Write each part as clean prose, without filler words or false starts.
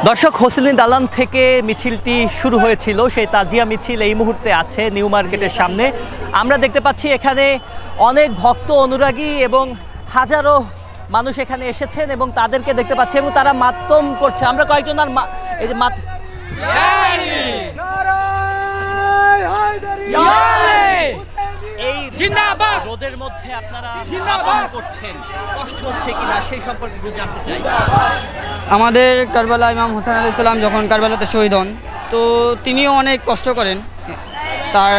দর্শক, হোসেনি দালান থেকে মিছিলটি শুরু হয়েছিল, সেই তাজিয়া মিছিল এই মুহূর্তে আছে নিউ মার্কেটের সামনে। আমরা দেখতে পাচ্ছি এখানে অনেক ভক্ত অনুরাগী এবং হাজারো মানুষ এখানে এসেছেন এবং তাদেরকে দেখতে পাচ্ছি এবং তারা মাতম করছে। আমরা কয়েকজন আর এই যে এই জিন্দাবাদ রোদের মধ্যে আপনারা মাতম করছেন, কষ্ট হচ্ছে কিনা সেই সম্পর্কে একটু জানতে চাই। আমাদের কারবালা ইমাম হোসেন আলাইহিস সালাম যখন কারবালাতে শহীদ হন, তো তিনিও অনেক কষ্ট করেন। তার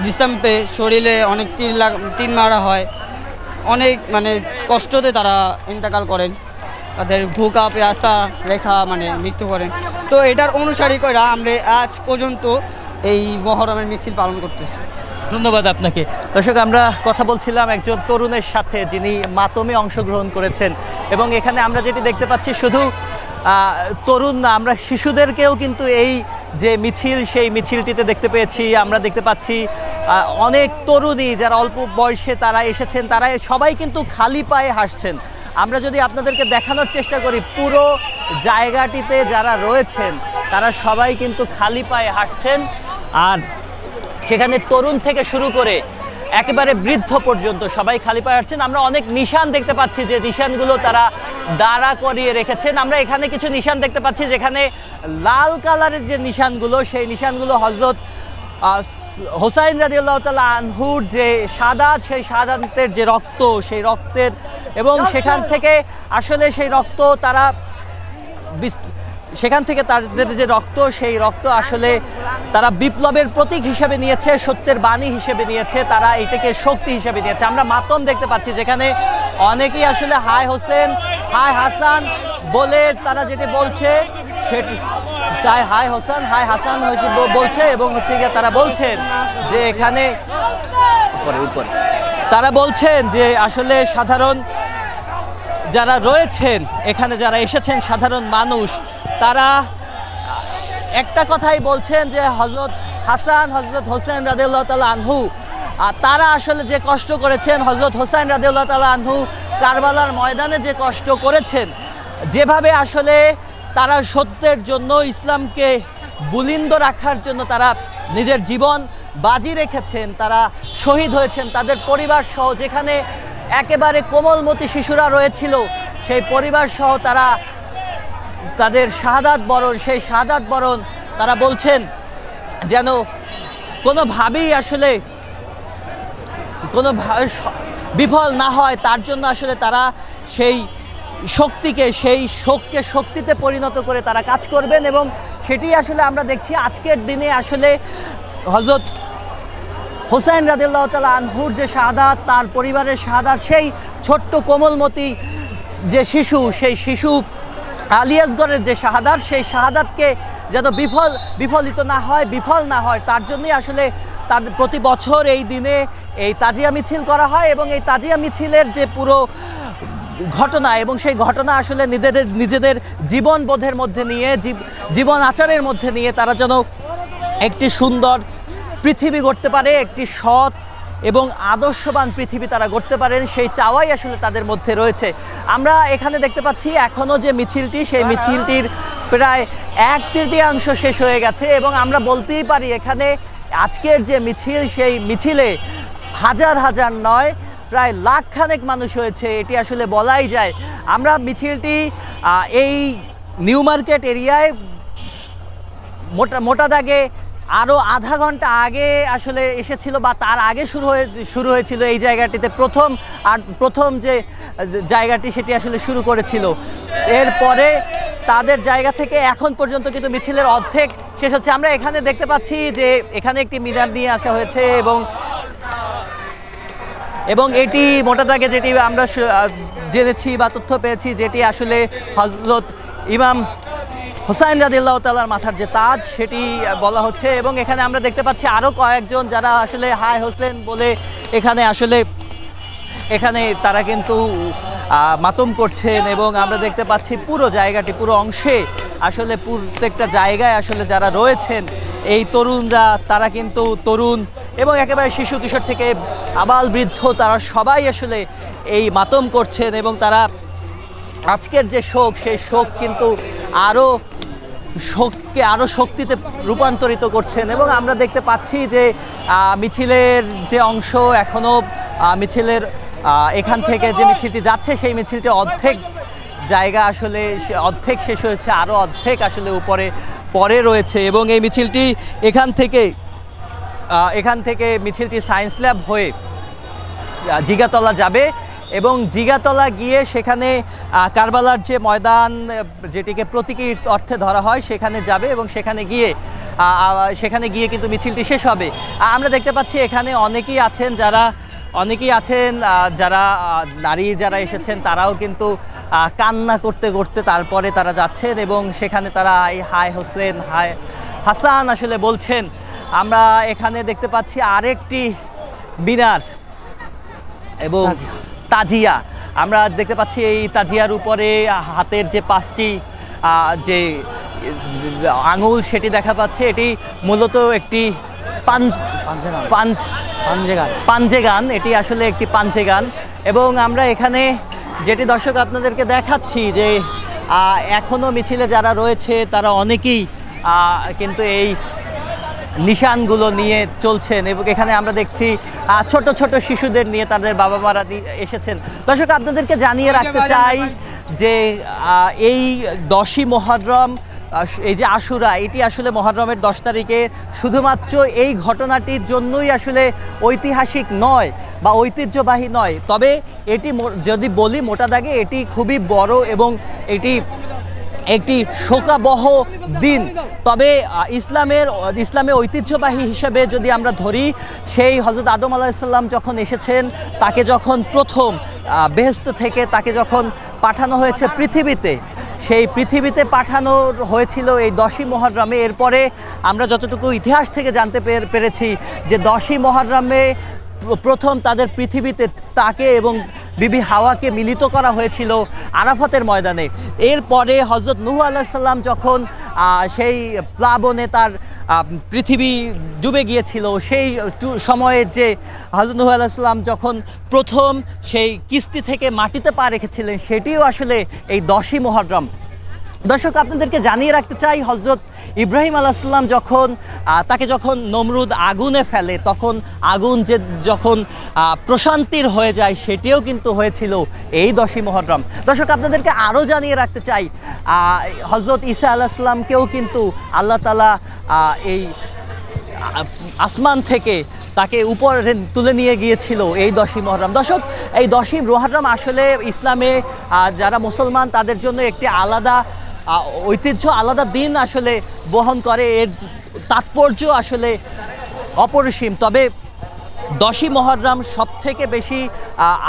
জিসিমে শরীরে অনেক তীর মারা হয়, অনেক কষ্টতে তারা ইন্তেকাল করেন, তাদের ভুকা পেয়াসা রেখা মৃত্যু করেন। তো এটার অনুসারী করে আমরা আজ পর্যন্ত এই মহরমের মিছিল পালন করতেছি। ধন্যবাদ আপনাকে। দর্শক, আমরা কথা বলছিলাম একজন তরুণের সাথে যিনি মাতমে অংশগ্রহণ করেছেন এবং এখানে আমরা যেটি দেখতে পাচ্ছি শুধু তরুণ না, আমরা শিশুদেরকেও কিন্তু এই যে মিছিল সেই মিছিলটিতে দেখতে পেয়েছি। আমরা দেখতে পাচ্ছি অনেক তরুণী যারা অল্প বয়সে তারা এসেছেন, তারা সবাই কিন্তু খালি পায়ে হাসছেন। আমরা যদি আপনাদেরকে দেখানোর চেষ্টা করি, পুরো জায়গাটিতে যারা রয়েছেন তারা সবাই কিন্তু খালি পায়ে হাঁটছেন, আর সেখানে তরুণ থেকে শুরু করে একেবারে বৃদ্ধ পর্যন্ত সবাই খালি পায়ে হাঁটছেন। আমরা অনেক নিশান দেখতে পাচ্ছি, যে নিশানগুলো তারা দাঁড়া করিয়ে রেখেছেন। আমরা এখানে কিছু নিশান দেখতে পাচ্ছি যেখানে লাল কালারের যে নিশানগুলো, সেই নিশানগুলো হযরত হোসাইন রাদিয়াল্লাহু তাআলা আনহুর যে শাহাদাত, সেই শাহাদাতের যে রক্ত, সেই রক্তের, এবং সেখান থেকে আসলে সেই রক্ত তারা সেখান থেকে তাদের যে রক্ত, সেই রক্ত আসলে তারা বিপ্লবের প্রতীক হিসেবে নিয়েছে, সত্যের বাণী হিসেবে নিয়েছে, তারা এটাকে শক্তি হিসেবে নিয়েছে। আমরা মাতম দেখতে পাচ্ছি যেখানে অনেকেই আসলে হাই হোসেন, হাই হাসান বলে তারা যেটা বলছে সেটি চাই, হাই হোসেন, হাই হাসান বলছে, এবং হচ্ছে গিয়ে তারা বলছেন যে এখানে উপরে তারা বলছেন যে আসলে সাধারণ যারা রয়েছেন এখানে, যারা এসেছেন সাধারণ মানুষ, তারা একটা কথাই বলছেন যে হযরত হাসান, হযরত হোসেন রাদিয়াল্লাহু তাআলা আনহু, তারা আসলে যে কষ্ট করেছেন, হযরত হোসেন রাদিয়াল্লাহু তাআলা আনহু কারবালার ময়দানে যে কষ্ট করেছেন, যেভাবে আসলে তারা সত্যের জন্য, ইসলামকে বুলিন্দ রাখার জন্য তারা নিজের জীবন বাজি রেখেছেন, তারা শহীদ হয়েছেন, তাদের পরিবার সহ, যেখানে একেবারে কোমলমতি শিশুরা রয়েছিল, সেই পরিবার সহ তারা তাদের শাহাদাত বরণ, সেই শাহাদাত বরণ তারা বলছেন যেন কোনোভাবেই আসলে বিফল না হয়, তার জন্য আসলে তারা সেই শক্তিকে, সেই শোককে শক্তিতে পরিণত করে তারা কাজ করবেন। এবং সেটি আসলে আমরা দেখছি আজকের দিনে আসলে হযরত হোসেন রাদিয়াল্লাহু তাআলা আনহুর যে শাহাদাত, তার পরিবারের শাহাদাত, সেই ছোট্ট কোমলমতি যে শিশু, সেই শিশু আলিয়াসগড়ের যে শাহাদাত, সেই শাহাদাতকে যেন বিফল না হয়, তার জন্যই আসলে তাদের প্রতি বছর এই দিনে এই তাজিয়া মিছিল করা হয়। এবং এই তাজিয়া মিছিলের যে পুরো ঘটনা, এবং সেই ঘটনা আসলে নিজেদের জীবনবোধের মধ্যে নিয়ে, জীবন আচারের মধ্যে নিয়ে তারা যেন একটি সুন্দর পৃথিবী গড়তে পারে, একটি সৎ এবং আদর্শবান পৃথিবী তারা গড়তে পারেন, সেই চাওয়াই আসলে তাদের মধ্যে রয়েছে। আমরা এখানে দেখতে পাচ্ছি এখনও যে মিছিলটি, সেই মিছিলটির প্রায় 1/3 শেষ হয়ে গেছে, এবং আমরা বলতেই পারি এখানে আজকের যে মিছিল, সেই মিছিলে হাজার হাজার নয়, প্রায় লাখখানেক মানুষ হয়েছে, এটি আসলে বলাই যায়। আমরা মিছিলটি এই নিউ মার্কেট এরিয়ায় মোটা দাগে আরও আধা ঘন্টা আগে আসলে এসেছিল, বা তার আগে শুরু হয়েছিল এই জায়গাটিতে। প্রথম যে জায়গাটি সেটি আসলে শুরু করেছিল, এরপরে তাদের জায়গা থেকে এখন পর্যন্ত কিন্তু মিছিলের অর্ধেক শেষ হচ্ছে। আমরা এখানে দেখতে পাচ্ছি যে এখানে একটি মিনার নিয়ে আসা হয়েছে, এবং এটি মোটা দাগে যেটি আমরা জেনেছি বা তথ্য পেয়েছি, যেটি আসলে হযরত ইমাম হোসাইন রাদিয়াল্লাহু তাআলার মাথার যে তাজ, সেটি বলা হচ্ছে। এবং এখানে আমরা দেখতে পাচ্ছি আরও কয়েকজন যারা আসলে হাই হোসেন বলে এখানে তারা কিন্তু মাতম করছেন। এবং আমরা দেখতে পাচ্ছি পুরো জায়গাটি, পুরো অংশে আসলে প্রত্যেকটা জায়গায় আসলে যারা রয়েছেন এই তরুণরা, তারা কিন্তু তরুণ এবং একেবারে শিশু কিশোর থেকে আবাল বৃদ্ধ, তারা সবাই আসলে এই মাতম করছেন। এবং তারা আজকের যে শোক, সেই শোক কিন্তু আরও শোককে আরও শক্তিতে রূপান্তরিত করছেন। এবং আমরা দেখতে পাচ্ছি যে মিছিলের যে অংশ এখনও মিছিলের এখান থেকে যে মিছিলটি যাচ্ছে সেই মিছিলটি অর্ধেক জায়গা আসলে অর্ধেক শেষ হয়েছে, আরও অর্ধেক আসলে উপরে পরে রয়েছে। এবং এই মিছিলটি এখান থেকে মিছিলটি সায়েন্স ল্যাব হয়ে জিগাতলা যাবে এবং জিগাতলা গিয়ে সেখানে কারবালার যে ময়দান যেটিকে প্রতীকী অর্থে ধরা হয় সেখানে যাবে এবং সেখানে গিয়ে কিন্তু মিছিলটি শেষ হবে। আমরা দেখতে পাচ্ছি এখানে অনেকেই আছেন যারা নারী যারা এসেছেন তারাও কিন্তু কান্না করতে করতে তারপরে তারা যাচ্ছেন এবং সেখানে তারা হায় হোসেন হায় হাসান আসলে বলছেন। আমরা এখানে দেখতে পাচ্ছি আরেকটি মিনার এবং তাজিয়া, আমরা দেখতে পাচ্ছি এই তাজিয়ার উপরে হাতের যে 5টি যে আঙুল সেটি দেখা পাচ্ছে। এটি মূলত একটি পাঞ্জে গান, এটি আসলে একটি পাঞ্জে গান। এবং আমরা এখানে যেটি দর্শক আপনাদেরকে দেখাচ্ছি যে এখনও মিছিলে যারা রয়েছে তারা অনেকেই কিন্তু এই নিশানগুলো নিয়ে চলছেন এবং এখানে আমরা দেখছি ছোট ছোট শিশুদের নিয়ে তাদের বাবা মারা এসেছেন। দর্শক আপনাদেরকে জানিয়ে রাখতে চাই যে এই 10ই মুহররম, এই যে আশুরা, এটি আসলে মুহররমের 10 তারিখে শুধুমাত্র এই ঘটনাটির জন্যই আসলে ঐতিহাসিক নয় বা ঐতিহ্যবাহী নয়, তবে এটি যদি বলি মোটা দাগে এটি খুবই বড় এবং এটি একটি শোকাবহ দিন। তবে ইসলামে ঐতিহ্যবাহী হিসেবে যদি আমরা ধরি, সেই হযরত আদম আলাইহিস সালাম যখন এসেছেন, তাকে যখন প্রথম বেহেশত থেকে তাকে যখন পাঠানো হয়েছে পৃথিবীতে, সেই পৃথিবীতে পাঠানো হয়েছিল এই 10ই মুহররমে। এরপরে আমরা যতটুকু ইতিহাস থেকে জানতে পেরেছি যে 10ই মুহররমে প্রথম তাদের পৃথিবীতে তাকে এবং বিবি হাওয়াকে মিলিত করা হয়েছিল আরাফাতের ময়দানে। এরপরে হযরত নূহ আলাইহিস সালাম যখন সেই প্লাবনে তার পৃথিবী ডুবে গিয়েছিল, সেই সময়ে যে হযরত নূহ আলাইহিস সালাম যখন প্রথম সেই কিস্তি থেকে মাটিতে পা রেখেছিলেন, সেটিও আসলে এই 10ই মুহররম। দর্শক আপনাদেরকে জানিয়ে রাখতে চাই, হযরত ইব্রাহিম আলাইহিস সালাম তাকে যখন নমরুদ আগুনে ফেলে, তখন আগুন যখন প্রশান্তির হয়ে যায়, সেটিও কিন্তু হয়েছিল এই 10ই মুহররম। দর্শক আপনাদেরকে আরও জানিয়ে রাখতে চাই, হযরত ঈসা আলাইহিস সালামকেও কিন্তু আল্লাহ তাআলা এই আসমান থেকে তাকে উপরে তুলে নিয়ে গিয়েছিল এই 10ই মুহররম। দর্শক, এই 10ই মুহররম আসলে ইসলামে যারা মুসলমান তাদের জন্য একটি আলাদা ঐতিহ্য, আলাদা দিন আসলে বহন করে। এর তাৎপর্য আসলে অপরিসীম। তবে 10ই মুহররম সবথেকে বেশি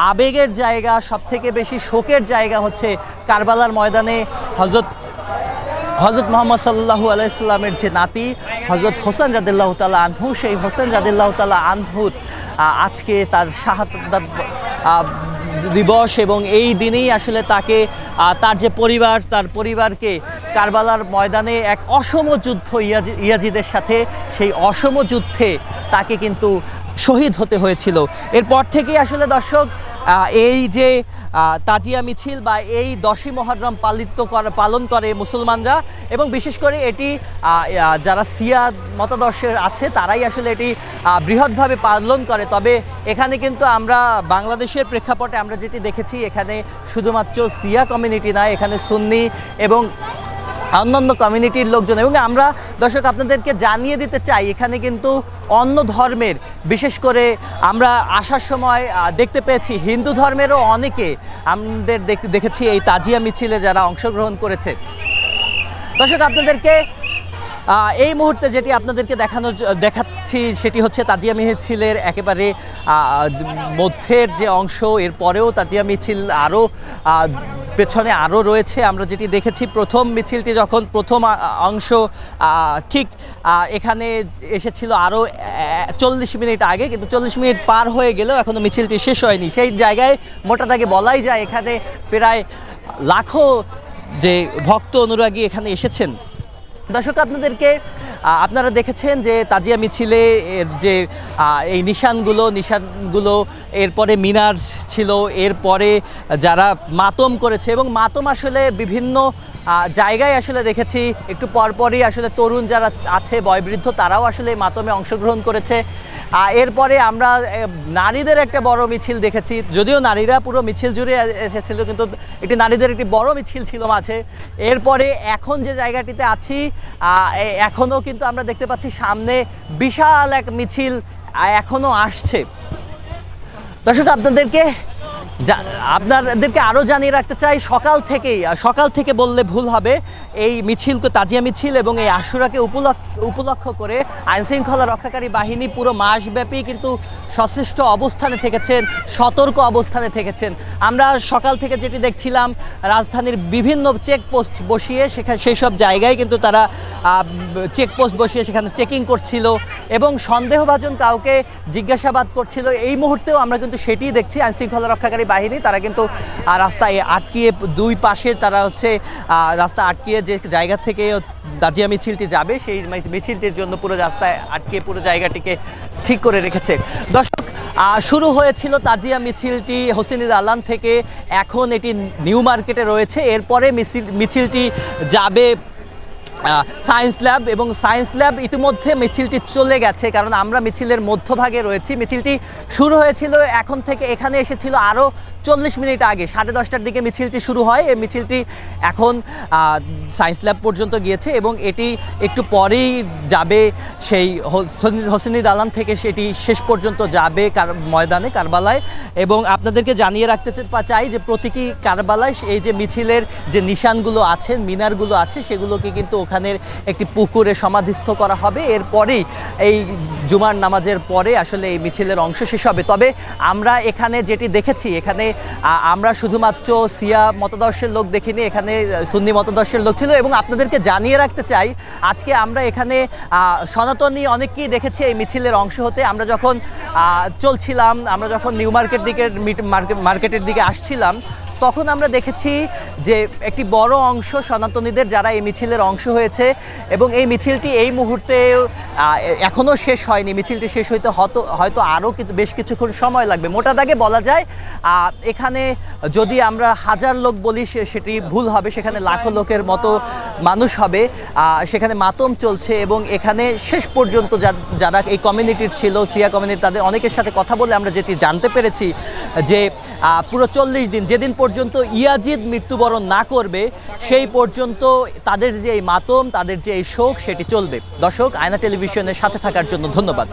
আবেগের জায়গা, সবথেকে বেশি শোকের জায়গা হচ্ছে কারবালার ময়দানে হযরত মুহাম্মদ সাল্লাল্লাহু আলাইহি সাল্লামের যে নাতি হযরত হোসেন রাদিয়াল্লাহু তাআলা আনহু, সেই হোসেন রাদিয়াল্লাহু তাআলা আনহুর আজকে তার শাহাদাত দিবস। এবং এই দিনেই আসলে তাকে তার যে পরিবার, তার পরিবারকে কারবালার ময়দানে এক অসম যুদ্ধ ইয়াজিদের সাথে, সেই অসম যুদ্ধে তাকে কিন্তু শহীদ হতে হয়েছিল। এরপর থেকেই আসলে দর্শক এই যে তাজিয়া মিছিল বা এই 10ই মুহররম পালন করে মুসলমানরা, এবং বিশেষ করে এটি যারা শিয়া মতাদর্শের আছে তারাই আসলে এটি বৃহৎভাবে পালন করে। তবে এখানে কিন্তু আমরা বাংলাদেশের প্রেক্ষাপটে আমরা যেটি দেখেছি, এখানে শুধুমাত্র শিয়া কমিউনিটি নয়, এখানে সুন্নি এবং অন্যান্য কমিউনিটির লোকজন। এবং আমরা দর্শক আপনাদেরকে জানিয়ে দিতে চাই, এখানে কিন্তু অন্য ধর্মের, বিশেষ করে আমরা আসার সময় দেখতে পেয়েছি হিন্দু ধর্মেরও অনেকে আমাদের দেখেছি এই তাজিয়া মিছিলে যারা অংশগ্রহণ করেছে। দর্শক আপনাদেরকে এই মুহূর্তে যেটি আপনাদেরকে দেখাচ্ছি সেটি হচ্ছে তাজিয়া মিছিলের একেবারে মধ্যের যে অংশ। এরপরেও তাজিয়া মিছিল আরও পেছনে আরও রয়েছে। আমরা যেটি দেখেছি, প্রথম মিছিলটি যখন প্রথম অংশ ঠিক এখানে এসেছিল আরও 40 মিনিট আগে, কিন্তু 40 মিনিট পার হয়ে গেলেও এখনও মিছিলটি শেষ হয়নি। সেই জায়গায় মোটা দাগে বলাই যায় এখানে প্রায় লাখো যে ভক্ত অনুরাগী এখানে এসেছেন। দর্শক আপনারা দেখেছেন যে তাজিয়া মিছিলে এর যে এই নিশানগুলো এরপরে মিনার ছিল, এরপরে যারা মাতম করেছে, এবং মাতম আসলে বিভিন্ন জায়গায় আসলে দেখেছি একটু পরপরই আসলে তরুণ যারা আছে বয়োবৃদ্ধ তারাও আসলে এই মাতমে অংশগ্রহণ করেছে। এরপরে আমরা নারীদের একটা বড় মিছিল দেখেছি, যদিও নারীরা পুরো মিছিল জুড়ে এসেছিল, কিন্তু একটি নারীদের একটি বড় মিছিল ছিল মাঝে। এরপরে এখন যে জায়গাটিতে আছি এখনও কিন্তু আমরা দেখতে পাচ্ছি সামনে বিশাল এক মিছিল এখনও আসছে। দর্শক আপনাদেরকে আরও জানিয়ে রাখতে চাই, সকাল থেকে বললে ভুল হবে, এই মিছিলকে তাজিয়া মিছিল এবং এই আশুরাকে উপলক্ষ করে আইনশৃঙ্খলা রক্ষাকারী বাহিনী পুরো মাসব্যাপী কিন্তু সচেষ্ট অবস্থানে থেকেছেন, সতর্ক অবস্থানে থেকেছেন। আমরা সকাল থেকে যেটি দেখছিলাম রাজধানীর বিভিন্ন চেকপোস্ট বসিয়ে সেই সব জায়গায় কিন্তু তারা চেকপোস্ট বসিয়ে সেখানে চেকিং করছিল এবং সন্দেহভাজন কাউকে জিজ্ঞাসাবাদ করছিল। এই মুহূর্তেও আমরা কিন্তু সেটিই দেখছি, আইনশৃঙ্খলা রক্ষাকারী বাহিনী তারা কিন্তু রাস্তায় আটকিয়ে দুই পাশে তারা রাস্তা আটকিয়ে যে জায়গা থেকে তাজিয়া মিছিলটি যাবে সেই মিছিলটির জন্য পুরো রাস্তায় আটকিয়ে পুরো জায়গাটিকে ঠিক করে রেখেছে। দর্শক, শুরু হয়েছিল তাজিয়া মিছিলটি হোসেনি দালান থেকে, এখন এটি নিউ মার্কেটে রয়েছে। এরপরে মিছিলটি যাবে সায়েন্স ল্যাব, এবং সায়েন্স ল্যাব ইতিমধ্যে মিছিলটি চলে গেছে, কারণ আমরা মিছিলের মধ্যভাগে রয়েছি। মিছিলটি শুরু হয়েছিল এখন থেকে, এখানে এসেছিল আরও 40 মিনিট আগে, 10:30টার দিকে মিছিলটি শুরু হয়। এই মিছিলটি এখন সায়েন্স ল্যাব পর্যন্ত গিয়েছে এবং এটি একটু পরেই যাবে সেই হোসেনি দালান থেকে, সেটি শেষ পর্যন্ত যাবে ময়দানে কারবালায়। এবং আপনাদেরকে জানিয়ে রাখতে চাই যে প্রতীকী কারবালায় এই যে মিছিলের যে নিশানগুলো আছে, মিনারগুলো আছে, সেগুলোকে কিন্তু ওখানের একটি পুকুরে সমাধিস্থ করা হবে। এরপরেই এই জুমার নামাজের পরে আসলে এই মিছিলের অংশ শেষ হবে। তবে আমরা এখানে যেটি দেখেছি, এখানে আমরা শুধুমাত্র শিয়া মতাদর্শের লোক দেখিনি, এখানে সুন্নি মতাদর্শের লোক ছিল। এবং আপনাদেরকে জানিয়ে রাখতে চাই, আজকে আমরা এখানে সনাতনী অনেককেই দেখেছি এই মিছিলের অংশ হতে। আমরা যখন চলছিলাম, আমরা যখন নিউ মার্কেটের দিকে আসছিলাম, তখন আমরা দেখেছি যে একটি বড় অংশ সনাতনীদের যারা এই মিছিলের অংশ হয়েছে, এবং এই মিছিলটি এই মুহূর্তে এখনও শেষ হয়নি। মিছিলটি শেষ হইতে হয়তো আরও বেশ কিছুক্ষণ সময় লাগবে। মোটা দাগে বলা যায় এখানে যদি আমরা 1000 লোক বলি সেটি ভুল হবে, সেখানে লাখো লোকের মতো মানুষ হবে। সেখানে মাতম চলছে এবং এখানে শেষ পর্যন্ত যারা এই কমিউনিটির ছিল, সিয়া কমিউনিটি, তাদের অনেকের সাথে কথা বলে আমরা যেটি জানতে পেরেছি যে পুরো 40 দিন, যেদিন পর্যন্ত ইয়াজিদ মৃত্যুবরণ না করবে সেই পর্যন্ত তাদের যে এই মাতম, তাদের যে এই শোক, সেটি চলবে। দর্শক, আয়না টেলিভিশনের সাথে থাকার জন্য ধন্যবাদ।